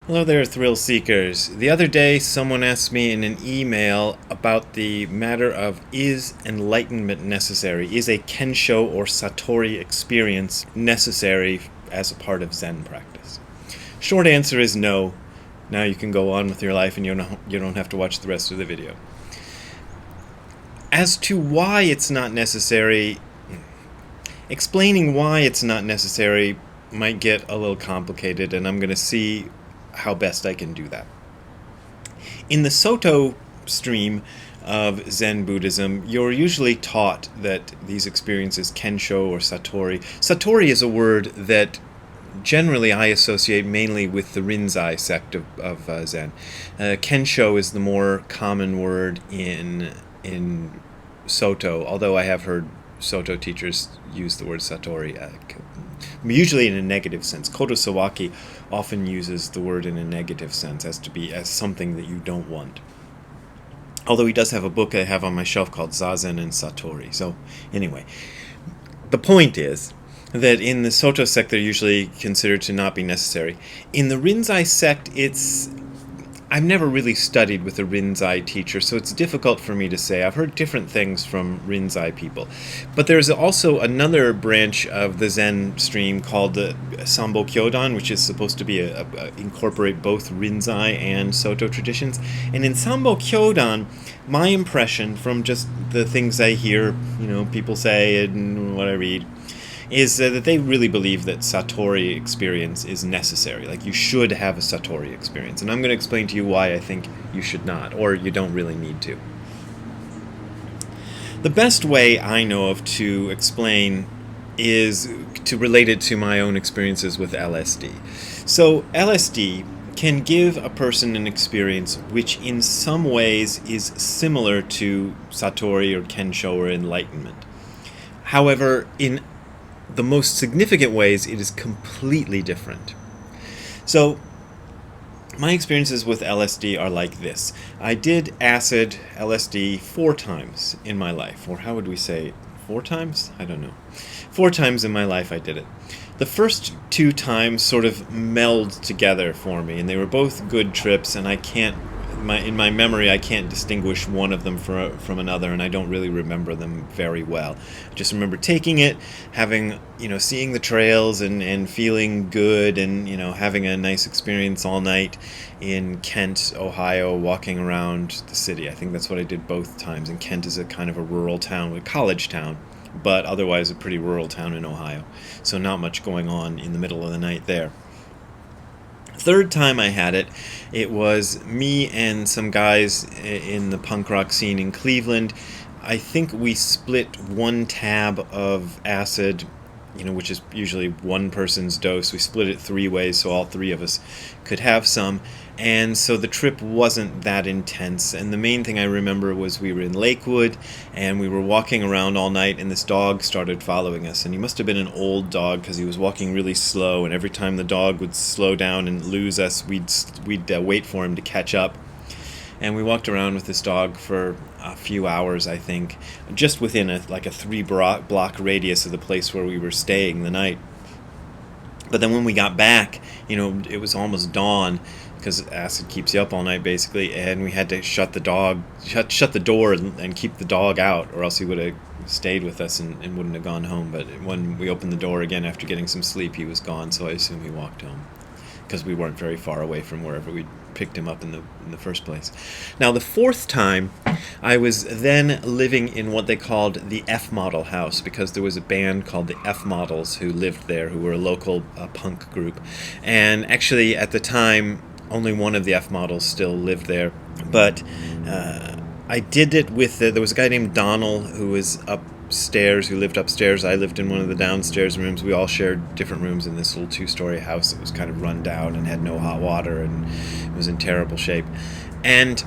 Hello there, thrill seekers. The other day, someone asked me in an email about the matter of is enlightenment necessary? Is a Kensho or Satori experience necessary as a part of Zen practice? Short answer is no. Now you can go on with your life and you don't have to watch the rest of the video. As to why it's not necessary, explaining why it's not necessary might get a little complicated, and I'm going to see how best I can do that. In the Soto stream of Zen Buddhism, you're usually taught that these experiences, Kensho or Satori. Satori is a word that generally I associate mainly with the Rinzai sect of Zen. Kensho is the more common word in Soto, although I have heard Soto teachers use the word Satori, usually in a negative sense. Kodo Sawaki often uses the word in a negative sense, as something that you don't want. Although he does have a book I have on my shelf called Zazen and Satori. So anyway, the point is that in the Soto sect they're usually considered to not be necessary. In the Rinzai sect, I've never really studied with a Rinzai teacher, so it's difficult for me to say. I've heard different things from Rinzai people. But there's also another branch of the Zen stream called the Sambo Kyodan, which is supposed to be incorporate both Rinzai and Soto traditions. And in Sambo Kyodan, my impression from just the things I hear, people say and what I read, is that they really believe that Satori experience is necessary. Like, you should have a Satori experience. And I'm going to explain to you why I think you should not, or you don't really need to. The best way I know of to explain is to relate it to my own experiences with LSD. So LSD can give a person an experience which in some ways is similar to Satori or Kensho or enlightenment. However, in the most significant ways, it is completely different. So, my experiences with LSD are like this. I did acid LSD 4 times in my life. Or how would we say 4 times? I don't know. 4 times in my life I did it. The first 2 times sort of meld together for me, and they were both good trips, and in my memory, I can't distinguish one of them from another, and I don't really remember them very well. I just remember taking it, having, seeing the trails and feeling good, and, having a nice experience all night in Kent, Ohio, walking around the city. I think that's what I did both times. And Kent is a kind of a rural town, a college town, but otherwise a pretty rural town in Ohio. So not much going on in the middle of the night there. Third time I had it, it was me and some guys in the punk rock scene in Cleveland. I think we split 1 tab of acid, which is usually one person's dose. We split it 3 ways so all 3 of us could have some. And so the trip wasn't that intense. And the main thing I remember was we were in Lakewood and we were walking around all night, and this dog started following us. And he must have been an old dog because he was walking really slow. And every time the dog would slow down and lose us, we'd wait for him to catch up. And we walked around with this dog for a few hours, I think, just within a 3-block radius of the place where we were staying the night. But then when we got back, it was almost dawn, because acid keeps you up all night basically, and we had to shut the door and keep the dog out, or else he would have stayed with us and wouldn't have gone home. But when we opened the door again after getting some sleep, he was gone, so I assume he walked home, because we weren't very far away from wherever we picked him up in the first place. Now, the 4th time, I was then living in what they called the F Model House, because there was a band called the F Models who lived there, who were a local punk group. And actually, at the time, only one of the F Models still lived there. But I did it with, there was a guy named Donald who was upstairs, who lived upstairs. I lived in one of the downstairs rooms. We all shared different rooms in this little 2-story house that was kind of run down and had no hot water and was in terrible shape. And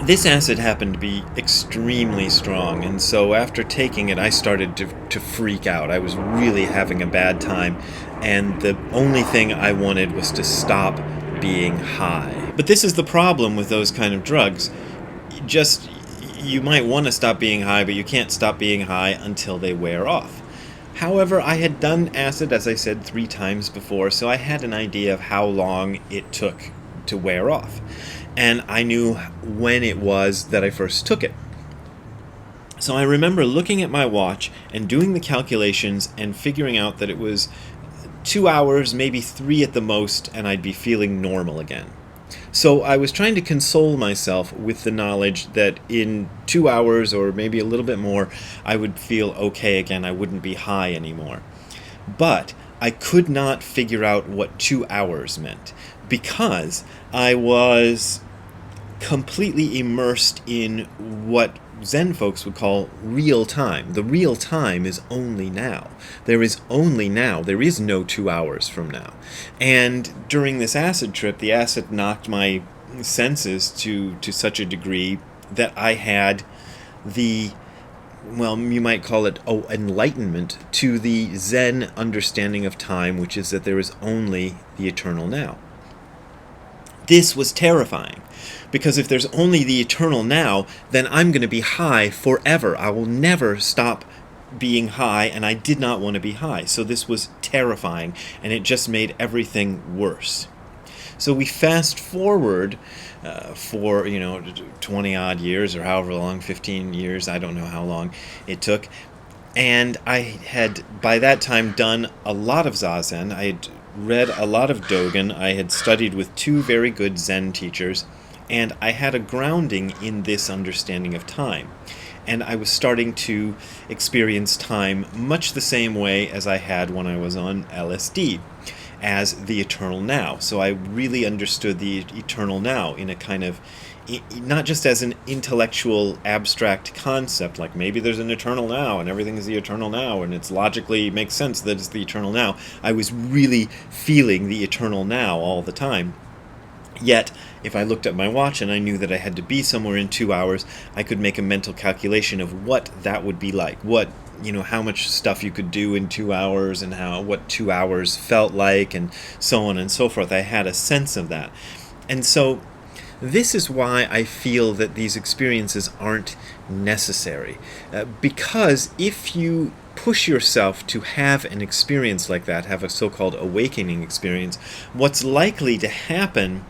this acid happened to be extremely strong, and so after taking it, I started to freak out. I was really having a bad time, and the only thing I wanted was to stop being high. But this is the problem with those kind of drugs. You might want to stop being high, but you can't stop being high until they wear off. However, I had done acid, as I said, 3 times before, so I had an idea of how long it took to wear off. And I knew when it was that I first took it. So I remember looking at my watch and doing the calculations and figuring out that it was 2 hours, maybe 3 at the most, and I'd be feeling normal again. So I was trying to console myself with the knowledge that in 2 hours or maybe a little bit more, I would feel okay again. I wouldn't be high anymore. But I could not figure out what 2 hours meant because I was completely immersed in what Zen folks would call real time. The real time is only now. There is only now. There is no 2 hours from now. And during this acid trip, the acid knocked my senses to such a degree that I had the, well, you might call it enlightenment to the Zen understanding of time, which is that there is only the eternal now. This was terrifying, because if there's only the eternal now, then I'm going to be high forever. I will never stop being high, and I did not want to be high. So this was terrifying, and it just made everything worse. So we fast forward for 20 odd years, or however long, 15 years, I don't know how long it took. And I had by that time done a lot of Zazen. I had read a lot of Dogen. I had studied with 2 very good Zen teachers, and I had a grounding in this understanding of time. And I was starting to experience time much the same way as I had when I was on LSD, as the eternal now. So I really understood the eternal now in a kind of, not just as an intellectual abstract concept, like maybe there's an eternal now and everything is the eternal now and it's logically makes sense that it's the eternal now. I was really feeling the eternal now all the time. Yet, if I looked at my watch and I knew that I had to be somewhere in 2 hours, I could make a mental calculation of what that would be like, how much stuff you could do in 2 hours and what 2 hours felt like and so on and so forth. I had a sense of that. And so this is why I feel that these experiences aren't necessary. Because if you push yourself to have an experience like that, have a so-called awakening experience, what's likely to happen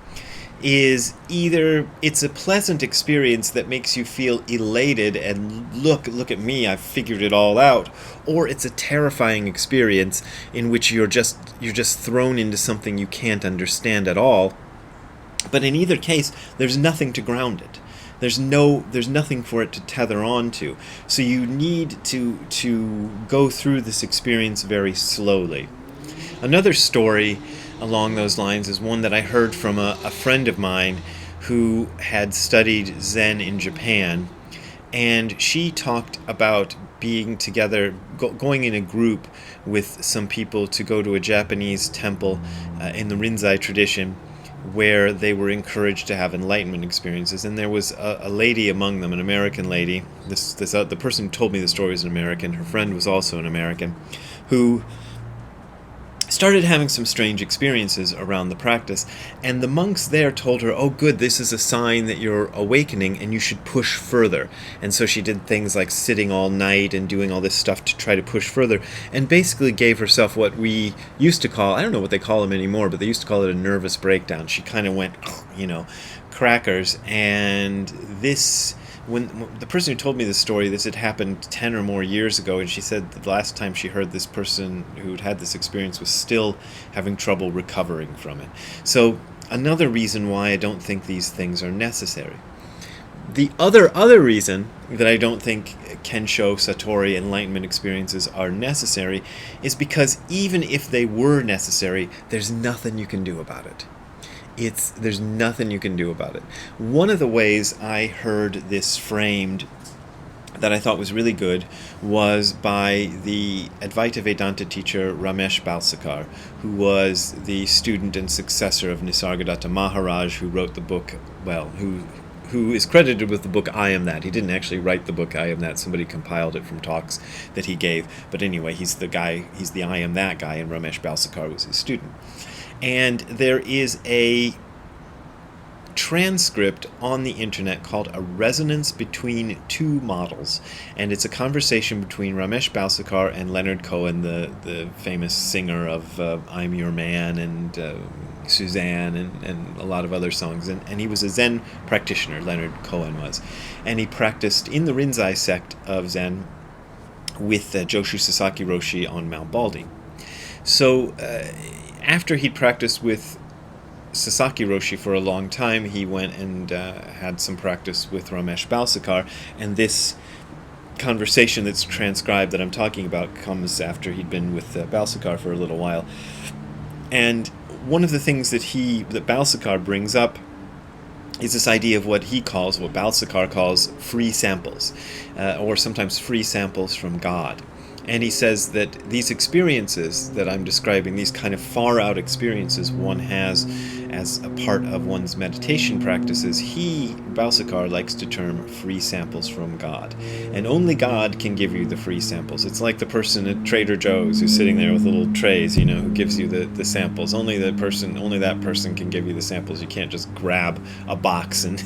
is either it's a pleasant experience that makes you feel elated and look at me, I've figured it all out, or it's a terrifying experience in which you're just thrown into something you can't understand at all. But in either case, there's nothing to ground it. There's nothing for it to tether on to. So you need to go through this experience very slowly. Another story along those lines is one that I heard from a friend of mine who had studied Zen in Japan, and she talked about being together, going in a group with some people to go to a Japanese temple in the Rinzai tradition, where they were encouraged to have enlightenment experiences. And there was a lady among them, an American lady. The person who told me the story was an American. Her friend was also an American, who started having some strange experiences around the practice. And the monks there told her, oh good, this is a sign that you're awakening and you should push further. And so she did things like sitting all night and doing all this stuff to try to push further, and basically gave herself what we used to call, I don't know what they call them anymore, but they used to call it a nervous breakdown. She kind of went, crackers. And this, when the person who told me this story, this had happened 10 or more years ago, and she said the last time she heard this person who'd had this experience was still having trouble recovering from it. So another reason why I don't think these things are necessary. The other reason that I don't think Kensho, Satori, enlightenment experiences are necessary is because even if they were necessary, there's nothing you can do about it. There's nothing you can do about it. One of the ways I heard this framed that I thought was really good was by the Advaita Vedanta teacher Ramesh Balsekar, who was the student and successor of Nisargadatta Maharaj, who wrote the book, who is credited with the book I Am That. He didn't actually write the book I Am That. Somebody compiled it from talks that he gave. But anyway, he's the I Am That guy, and Ramesh Balsekar was his student. And there is a transcript on the internet called A Resonance Between Two Models. And it's a conversation between Ramesh Balsekar and Leonard Cohen, the famous singer of I'm Your Man and Suzanne and a lot of other songs. And he was a Zen practitioner, Leonard Cohen was. And he practiced in the Rinzai sect of Zen with Joshu Sasaki Roshi on Mount Baldy. So after he'd practiced with Sasaki Roshi for a long time, he went and had some practice with Ramesh Balsekar, and this conversation that's transcribed that I'm talking about comes after he'd been with Balsekar for a little while. And one of the things that Balsekar brings up is this idea of what Balsekar calls free samples, or sometimes free samples from God. And he says that these experiences that I'm describing, these kind of far-out experiences one has as a part of one's meditation practices, Balsekar, likes to term free samples from God. And only God can give you the free samples. It's like the person at Trader Joe's who's sitting there with little trays, who gives you the samples. Only that person can give you the samples. You can't just grab a box and,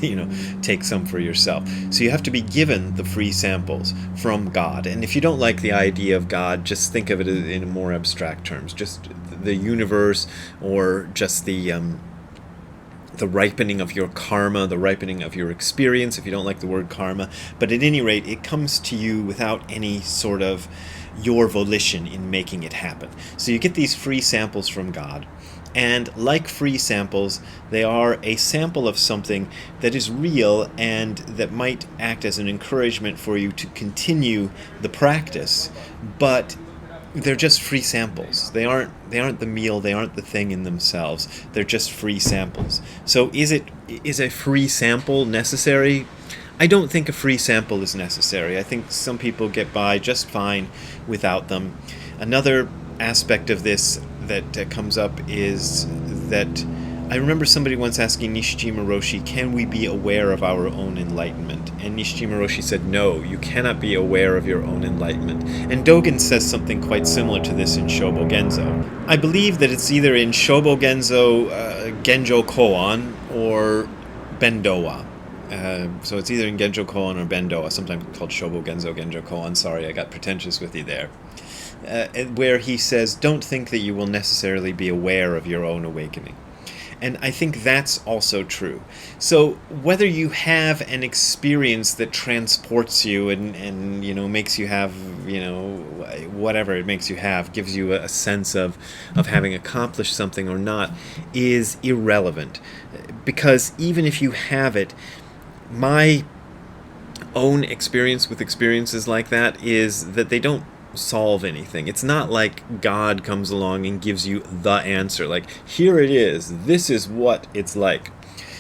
take some for yourself. So you have to be given the free samples from God. And if you don't like the idea of God, just think of it in more abstract terms, just the universe, or just the ripening of your karma, the ripening of your experience, if you don't like the word karma. But at any rate, it comes to you without any sort of your volition in making it happen. So you get these free samples from God. And like free samples, they are a sample of something that is real and that might act as an encouragement for you to continue the practice. But they're just free samples. They aren't the meal, they aren't the thing in themselves. They're just free samples. So is a free sample necessary? I don't think a free sample is necessary. I think some people get by just fine without them. Another aspect of this that comes up is that I remember somebody once asking Nishijima Roshi, can we be aware of our own enlightenment? And Nishijima Roshi said, no, you cannot be aware of your own enlightenment. And Dogen says something quite similar to this in Shobo Genzo. I believe that it's either in Shobo Genzo, Genjo Koan, or Bendowa. So it's either in Genjo Koan or Bendowa, sometimes called Shobo Genzo, Genjo Koan. Sorry, I got pretentious with you there. Where he says, don't think that you will necessarily be aware of your own awakening. And I think that's also true. So whether you have an experience that transports you and makes you have, whatever it makes you have, gives you a sense of having accomplished something or not, is irrelevant. Because even if you have it, my own experience with experiences like that is that they don't solve anything. It's not like God comes along and gives you the answer, like, here it is, this is what it's like.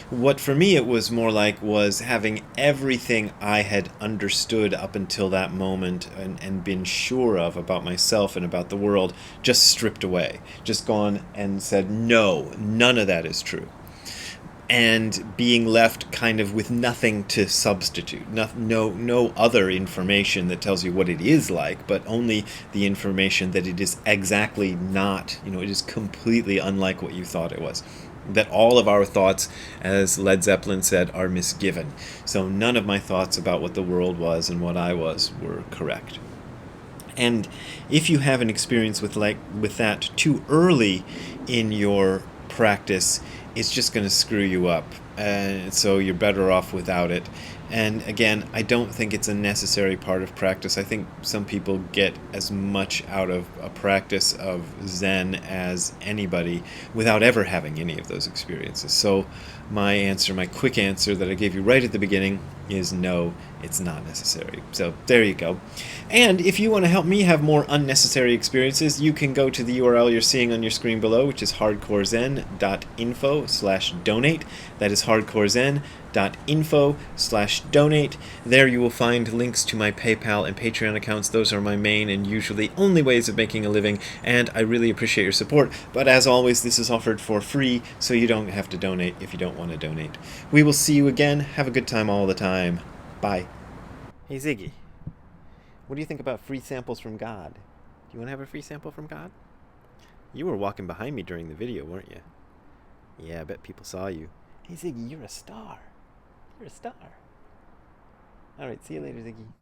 What for me it was more like was having everything I had understood up until that moment and been sure of about myself and about the world just stripped away, just gone and said, no, none of that is true. And being left kind of with nothing to substitute, no other information that tells you what it is like, but only the information that it is exactly not, it is completely unlike what you thought it was. That all of our thoughts, as Led Zeppelin said, are misgiven. So none of my thoughts about what the world was and what I was were correct. And if you have an experience with that too early in your practice, it's just going to screw you up, and so you're better off without it. And again, I don't think it's a necessary part of practice. I think some people get as much out of a practice of Zen as anybody without ever having any of those experiences. So my quick answer that I gave you right at the beginning is no, it's not necessary. So there you go. And if you want to help me have more unnecessary experiences, you can go to the URL you're seeing on your screen below, which is hardcorezen.info/donate. That is hardcorezen.info/donate. There you will find links to my PayPal and Patreon accounts. Those are my main and usually only ways of making a living, and I really appreciate your support. But as always, this is offered for free, so you don't have to donate if you don't want to donate. We will see you again. Have a good time all the time. Bye. Hey Ziggy, what do you think about free samples from God? Do you want to have a free sample from God? You were walking behind me during the video, weren't you? Yeah, I bet people saw you. Hey, Ziggy, you're a star. You're a star. All right, see you later, Ziggy.